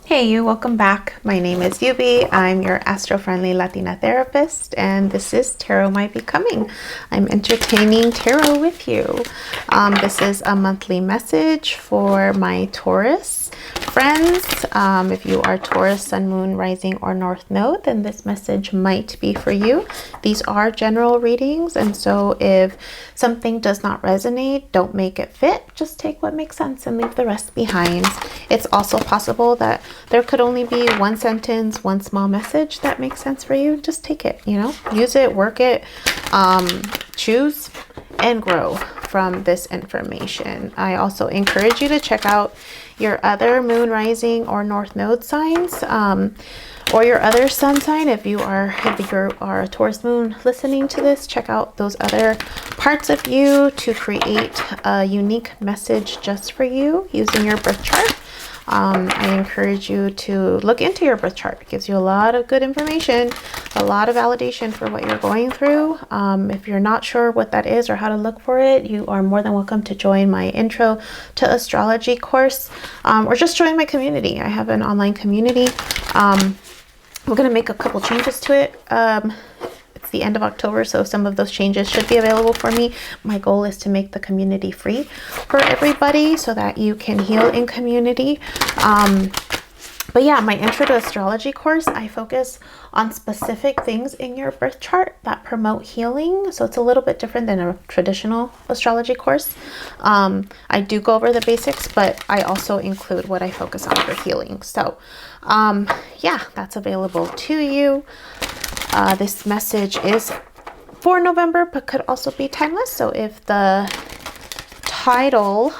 Hey you, welcome back. My name is Yubi. I'm your astro-friendly Latina therapist, and this is Tarot My Becoming. I'm entertaining tarot with you. This is a monthly message for my Taurus friends. If you are Taurus, Sun, Moon, Rising, or North Node, then this message might be for you. These are general readings, and so if something does not resonate, don't make it fit. Just take what makes sense and leave the rest behind. It's also possible that there could only be one sentence, one small message that makes sense for you. Just take it, use it, work it, choose and grow from this information. I also encourage you to check out your other moon, rising, or north node signs, or your other sun sign. If you are a Taurus moon listening to this, check out those other parts of you to create a unique message just for you using your birth chart. I encourage you to look into your birth chart. It gives you a lot of good information, a lot of validation for what you're going through. If you're not sure what that is or how to look for it, you are more than welcome to join my Intro to Astrology course, or just join my community. I have an online community. We're going to make a couple changes to it. It's the end of October, so some of those changes should be available for me. My goal is to make the community free for everybody so that you can heal in community. But yeah, my Intro to Astrology course, I focus on specific things in your birth chart that promote healing. So it's a little bit different than a traditional astrology course. I do go over the basics, but I also include what I focus on for healing. So yeah, that's available to you. This message is for November, but could also be timeless. So if the title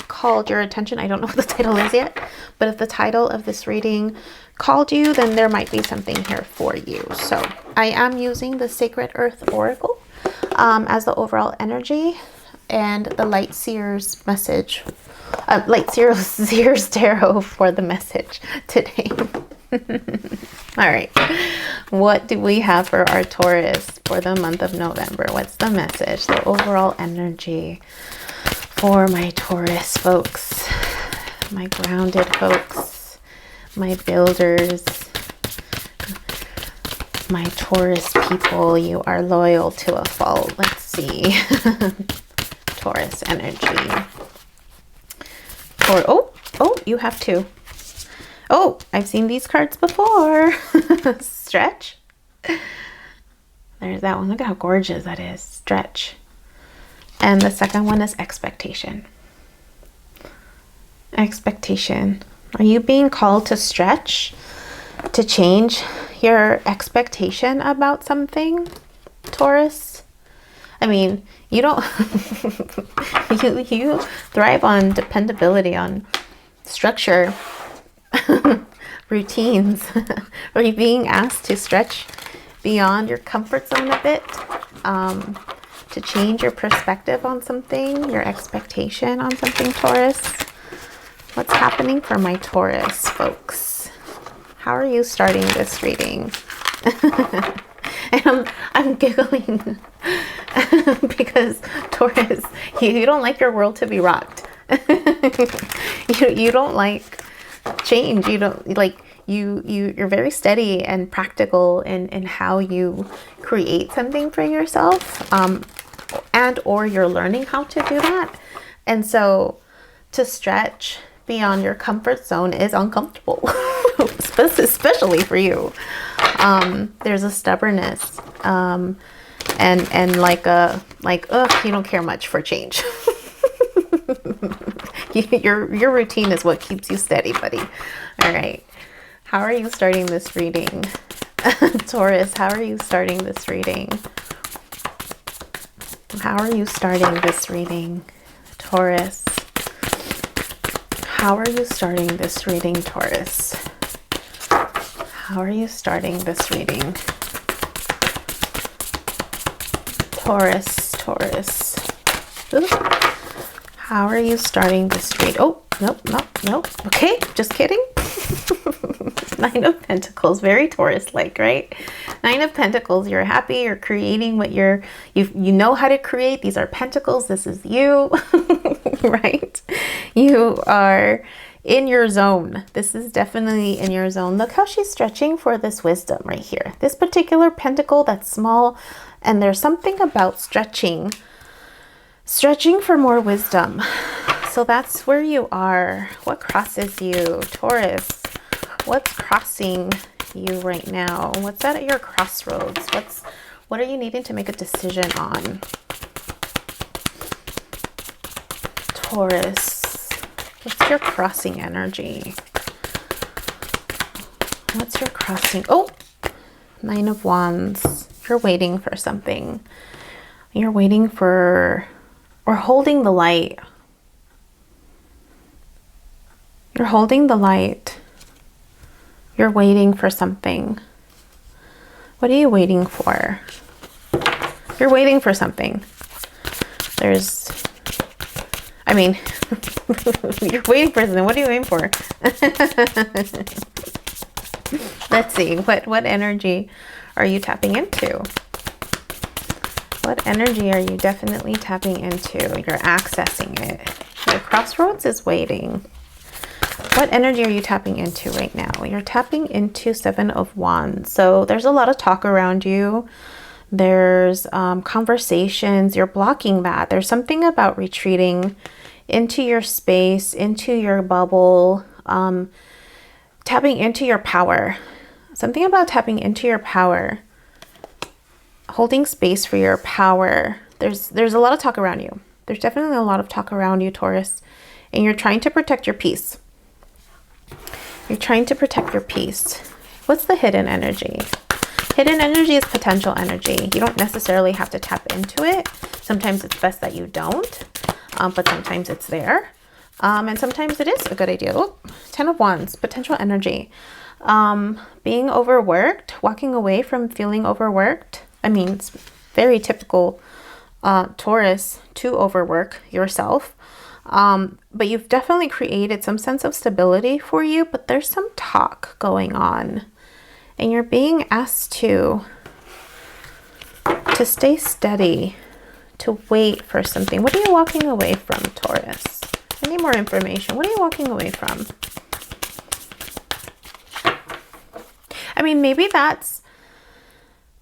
called your attention, I don't know what the title is yet, but if the title of this reading called you, then there might be something here for you. So I am using the Sacred Earth Oracle as the overall energy, and the Light Seers message, Light Seers Tarot for the message today. All right, what do we have for our Taurus for the month of November? What's the message, the overall energy for my Taurus folks, my grounded folks, my builders, my Taurus people? You are loyal to a fault. Let's see. Taurus energy. Oh, you have two. Oh, I've seen these cards before. Stretch. There's that one. Look at how gorgeous that is. Stretch. And the second one is expectation. Expectation. Are you being called to stretch, to change your expectation about something, Taurus? I mean, you don't you thrive on dependability, on structure, routines. Are you being asked to stretch beyond your comfort zone a bit, to change your perspective on something, your expectation on something, Taurus? What's happening for my Taurus folks? How are you starting this reading? And I'm giggling because Taurus, you don't like your world to be rocked. You don't like change. You don't like, you're very steady and practical in how you create something for yourself, and or you're learning how to do that. And so to stretch beyond your comfort zone is uncomfortable, especially for you. There's a stubbornness, and like you don't care much for change. Your routine is what keeps you steady, buddy. All right. How are you starting this reading? Taurus, how are you starting this reading? How are you starting this reading, Taurus? How are you starting this reading, Taurus? How are you starting this reading? Taurus. Ooh. How are you starting this read? Oh, nope. Okay, just kidding. Nine of Pentacles, very Taurus-like, right? Nine of Pentacles, you're happy, you're creating what you know how to create. These are Pentacles, this is you, right? You are in your zone. This is definitely in your zone. Look how she's stretching for this wisdom right here. This particular pentacle that's small, and there's something about stretching for more wisdom. So that's where you are. What crosses you, Taurus? What's crossing you right now? What's at your crossroads? What are you needing to make a decision on? Taurus, what's your crossing energy? What's your crossing? Oh, Nine of Wands. You're waiting for something. You're waiting for, or holding the light. You're holding the light. You're waiting for something. What are you waiting for? You're waiting for something. You're waiting for something. What are you waiting for? Let's see. What energy are you tapping into? What energy are you definitely tapping into? You're accessing it. Your crossroads is waiting. What energy are you tapping into right now? You're tapping into Seven of Wands. So there's a lot of talk around you. There's conversations. You're blocking that. There's something about retreating into your space, into your bubble, tapping into your power. Something about tapping into your power. Holding space for your power. There's a lot of talk around you. There's definitely a lot of talk around you, Taurus. And you're trying to protect your peace. You're trying to protect your peace. What's the hidden energy? Hidden energy is potential energy. You don't necessarily have to tap into it. Sometimes it's best that you don't, but sometimes it's there. And sometimes it is a good idea. Oh, 10 of Wands, potential energy. Being overworked, walking away from feeling overworked. I mean, it's very typical, Taurus, to overwork yourself. But you've definitely created some sense of stability for you, but there's some talk going on. And you're being asked to stay steady, to wait for something. What are you walking away from, Taurus? I need more information. What are you walking away from? I mean, maybe that's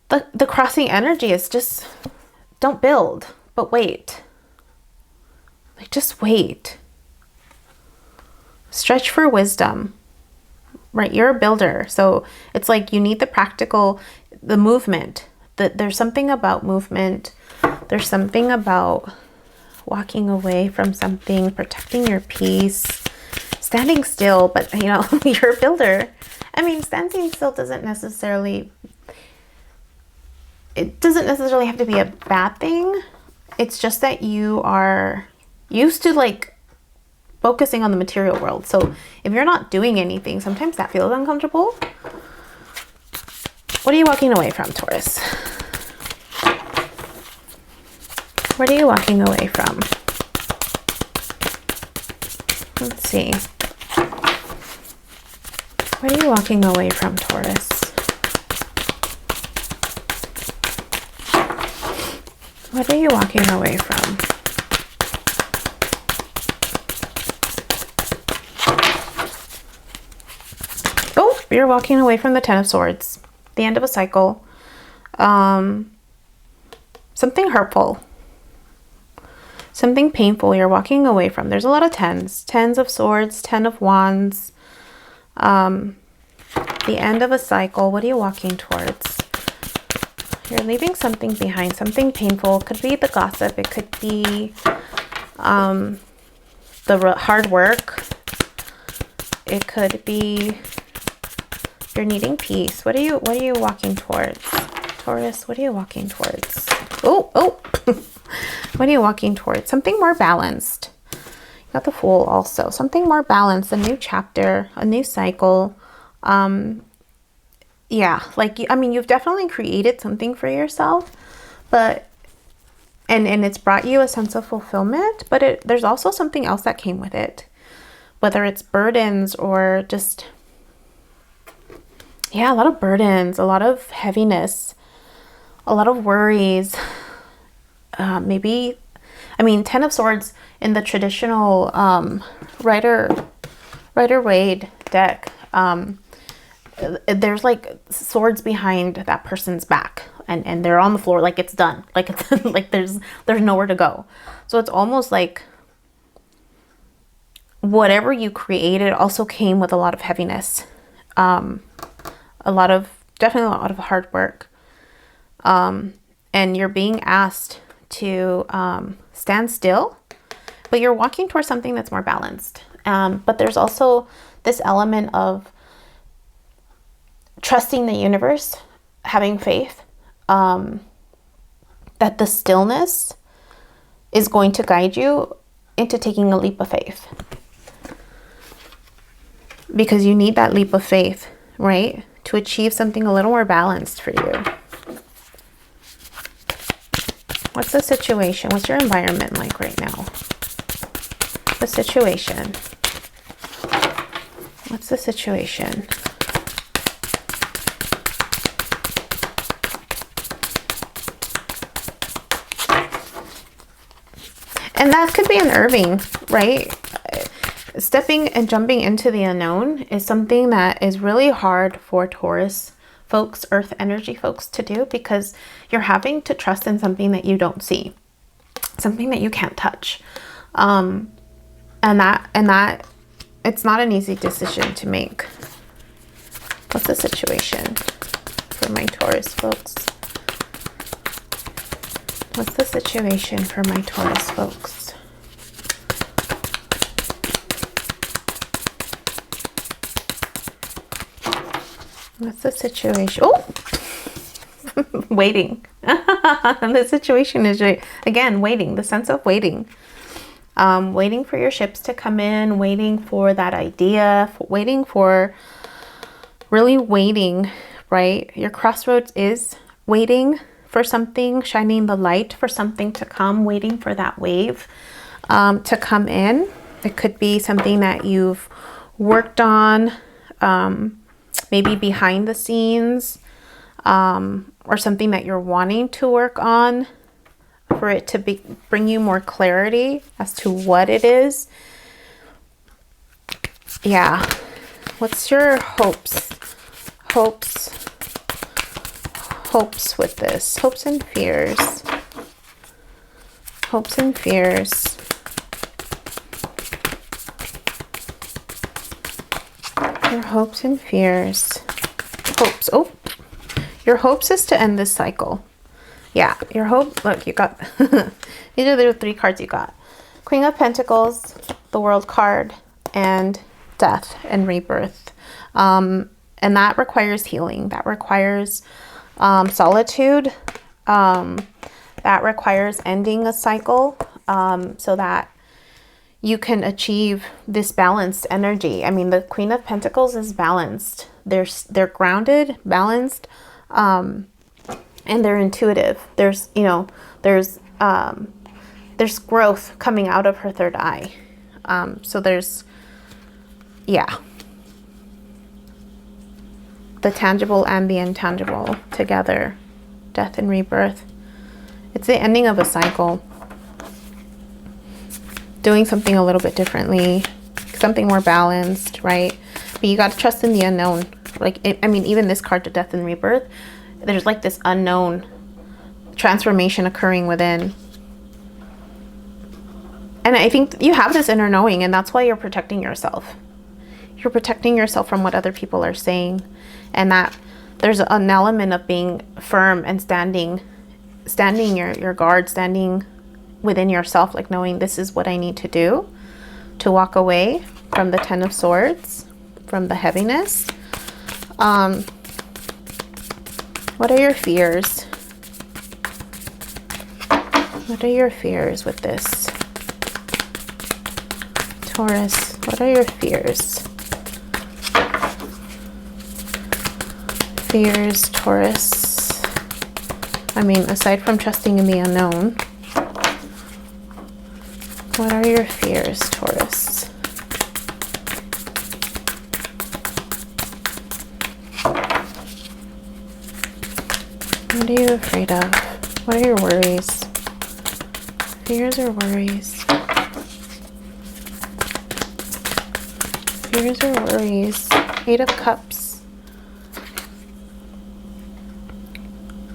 the crossing energy is just don't build, but wait. Like, just wait. Stretch for wisdom. Right, you're a builder, so it's like you need the practical, the movement. There's something about movement. There's something about walking away from something, protecting your peace, standing still. But you know, you're a builder. I mean, standing still doesn't necessarily have to be a bad thing. It's just that you are used to like focusing on the material world. So if you're not doing anything, sometimes that feels uncomfortable. What are you walking away from, Taurus? What are you walking away from? Let's see. What are you walking away from, Taurus? What are you walking away from? You're walking away from the Ten of Swords, the end of a cycle, something hurtful, something painful you're walking away from. There's a lot of tens of Swords, 10 of Wands, the end of a cycle. What are you walking towards? You're leaving something behind, something painful. It could be the gossip. It could be the hard work. It could be you're needing peace. What are you walking towards, Taurus? What are you walking towards? Oh. What are you walking towards? Something more balanced. You got the Fool also. Something more balanced, a new chapter, a new cycle. Yeah, like, I mean, you've definitely created something for yourself, but and it's brought you a sense of fulfillment, but there's also something else that came with it, whether it's burdens or just, yeah, a lot of burdens, a lot of heaviness, a lot of worries. Maybe, I mean, 10 of Swords in the traditional rider Rider-Waite deck, there's like swords behind that person's back, and they're on the floor, like it's done, like it's like there's nowhere to go. So it's almost like whatever you created also came with a lot of heaviness, definitely a lot of hard work, and you're being asked to stand still, but you're walking towards something that's more balanced. But there's also this element of trusting the universe, having faith, that the stillness is going to guide you into taking a leap of faith. Because you need that leap of faith, right? To achieve something a little more balanced for you. What's the situation? What's your environment like right now? The situation. What's the situation? And that could be unnerving, right? Stepping and jumping into the unknown is something that is really hard for Taurus folks, earth energy folks, to do, because you're having to trust in something that you don't see, something that you can't touch. And that it's not an easy decision to make. What's the situation for my Taurus folks? What's the situation for my Taurus folks? What's the situation? Oh, waiting. The situation is, again, waiting. The sense of waiting. Waiting for your ships to come in, waiting for that idea, really waiting, right? Your crossroads is waiting for something, shining the light for something to come, waiting for that wave to come in. It could be something that you've worked on, maybe behind the scenes, or something that you're wanting to work on, for it to bring you more clarity as to what it is. Yeah. What's your hopes with this? Hopes and fears. Hopes and fears. Your hopes and fears. Hopes. Oh, your hopes is to end this cycle. Yeah, your hope. Look, you got these are the three cards you got: Queen of Pentacles, the World card, and Death and Rebirth. And that requires healing. That requires solitude. That requires ending a cycle, so that you can achieve this balanced energy. I mean, the Queen of Pentacles is balanced. They're grounded, balanced, and they're intuitive. There's growth coming out of her third eye. So there's, yeah, the tangible and the intangible together. Death and rebirth. It's the ending of a cycle. Doing something a little bit differently, something more balanced, right? But you got to trust in the unknown. Like, I mean, even this card, to Death and Rebirth, there's like this unknown transformation occurring within. And I think you have this inner knowing, and that's why you're protecting yourself. You're protecting yourself from what other people are saying, and that there's an element of being firm and standing your guard, standing within yourself, like knowing this is what I need to do to walk away from the Ten of Swords, from the heaviness. What are your fears? What are your fears with this? Taurus, what are your fears? Fears, Taurus. I mean, aside from trusting in the unknown, what are your fears, Taurus? What are you afraid of? What are your worries? Fears or worries? fears or worries. 8 of Cups.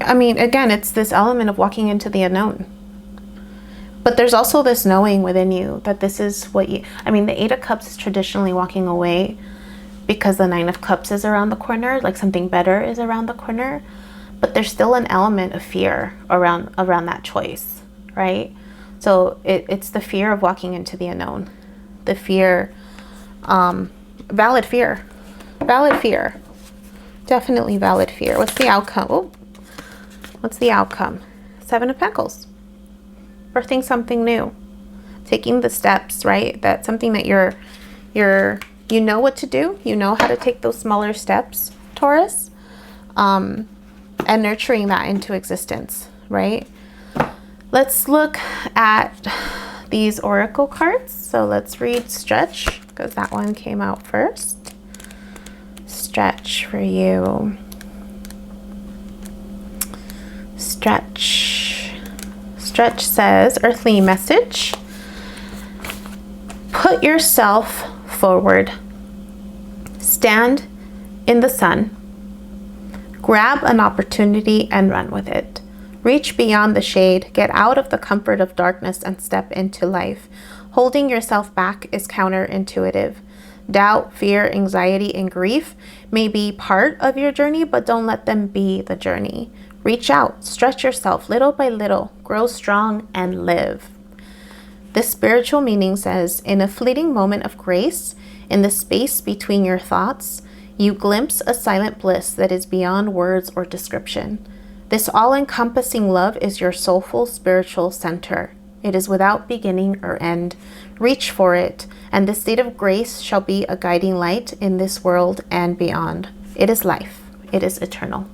I mean, again, it's this element of walking into the unknown. But there's also this knowing within you that this is what you... I mean, the 8 of Cups is traditionally walking away because the 9 of Cups is around the corner, like something better is around the corner. But there's still an element of fear around that choice, right? So it's the fear of walking into the unknown. The fear, valid fear. Valid fear. Definitely valid fear. What's the outcome? Oh, what's the outcome? 7 of Pentacles. Birthing something new. Taking the steps, right? That's something that you know what to do. You know how to take those smaller steps, Taurus. And nurturing that into existence, right? Let's look at these oracle cards. So let's read Stretch, because that one came out first. Stretch for you. Stretch. Stretch says, earthly message. Put yourself forward. Stand in the sun. Grab an opportunity and run with it. Reach beyond the shade, get out of the comfort of darkness and step into life. Holding yourself back is counterintuitive. Doubt, fear, anxiety, and grief may be part of your journey, but don't let them be the journey. Reach out, stretch yourself little by little, grow strong, and live. This spiritual meaning says, in a fleeting moment of grace, in the space between your thoughts, you glimpse a silent bliss that is beyond words or description. This all-encompassing love is your soulful spiritual center. It is without beginning or end. Reach for it, and this state of grace shall be a guiding light in this world and beyond. It is life. It is eternal.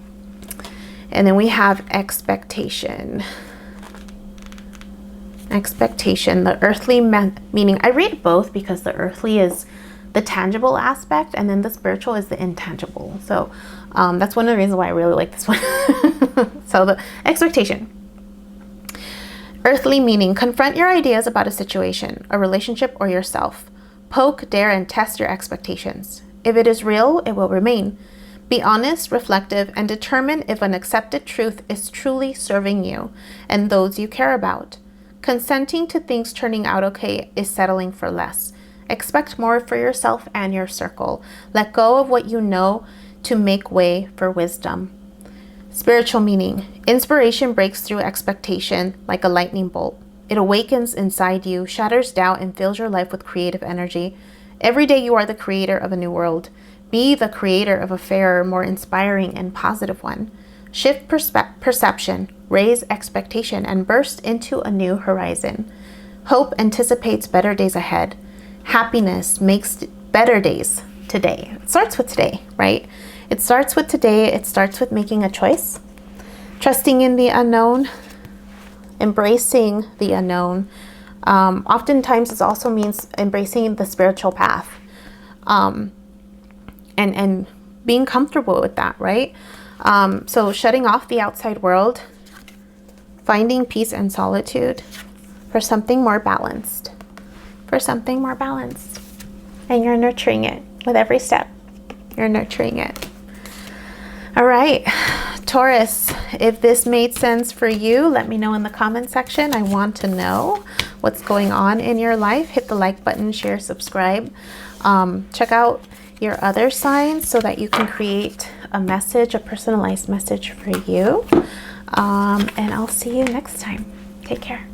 And then we have expectation. Expectation, the earthly meaning. I read both because the earthly is the tangible aspect, and then the spiritual is the intangible. So that's one of the reasons why I really like this one. So the expectation. Earthly meaning, confront your ideas about a situation, a relationship, or yourself. Poke, dare, and test your expectations. If it is real, it will remain. Be honest, reflective, and determine if an accepted truth is truly serving you and those you care about. Consenting to things turning out okay is settling for less. Expect more for yourself and your circle. Let go of what you know to make way for wisdom. Spiritual meaning. Inspiration breaks through expectation like a lightning bolt. It awakens inside you, shatters doubt, and fills your life with creative energy. Every day you are the creator of a new world. Be the creator of a fairer, more inspiring, and positive one. Shift perception, raise expectation, and burst into a new horizon. Hope anticipates better days ahead. Happiness makes better days today. It starts with today, right? It starts with today. It starts with making a choice, trusting in the unknown, embracing the unknown. Oftentimes, it also means embracing the spiritual path, and being comfortable with that, right? So shutting off the outside world, finding peace and solitude for something more balanced. For something more balanced. And you're nurturing it with every step. You're nurturing it. All right, Taurus, if this made sense for you, let me know in the comment section. I want to know what's going on in your life. Hit the like button, share, subscribe. Check out your other signs so that you can create a message, a personalized message for you. And I'll see you next time. Take care.